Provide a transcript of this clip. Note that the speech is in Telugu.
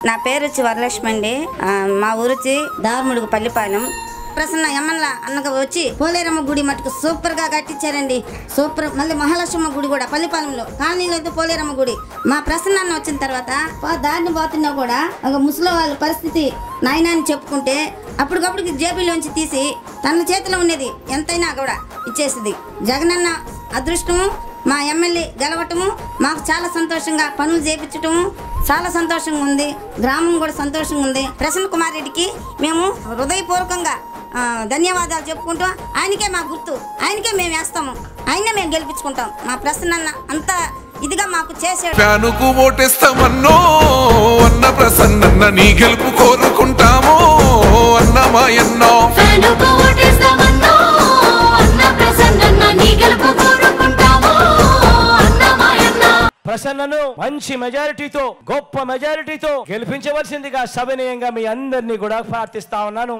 నా పేరు వచ్చి వరలక్ష్మి అండి. మా ఊరు వచ్చి దారుముడుగు పల్లిపాలెం. ప్రసన్న ఎమ్మెల్యే అన్నగా వచ్చి పోలేరమ్మ గుడి మటుకు సూపర్ గా కట్టించారండి. సూపర్. మళ్ళీ మహాలక్ష్మి గుడి కూడా పల్లిపాలెంలో కాలనీలో అయితే పోలేరమ్మ గుడి. మా ప్రసన్న అన్న వచ్చిన తర్వాత దారిని పోతున్నా కూడా ఒక ముసలి వాళ్ళ పరిస్థితి నాయన అని చెప్పుకుంటే అప్పటికప్పుడు జేబులోంచి తీసి తన చేతిలో ఉండేది ఎంతైనా కూడా ఇచ్చేసింది. జగనన్న అదృష్టము, మా ఎమ్మెల్యే గెలవటము మాకు చాలా సంతోషంగా, పనులు చేయించటము చాలా సంతోషంగా ఉంది. గ్రామం కూడా సంతోషంగా ఉంది. ప్రసన్న కుమార్ రెడ్డికి మేము హృదయపూర్వకంగా ధన్యవాదాలు చెప్పుకుంటాం. ఆయనకే మా గుర్తు, ఆయనకే మేము వేస్తాము, ఆయనే మేము గెలిపించుకుంటాం. మా ప్రసన్న అంత ఇదిగా మాకు చేసాడు. ఫ్యానుకు ఓటేస్తామన్నో అన్న ప్రసన్న నీ గెలుపు కోరుకుంటామో అన్న మాయన్నో. ఫ్యానుకు ఓటేస్తామన్నో అన్న ప్రసన్న నీ గెలుపు కోరుకుంటామో అన్న మాయన్నో. ప్రసన్నను మంచి మెజారిటీతో, గొప్ప మెజారిటీతో గెలిపించవలసిందిగా సవినయంగా మీ అందరినీ కూడా ప్రార్థిస్తా ఉన్నాను.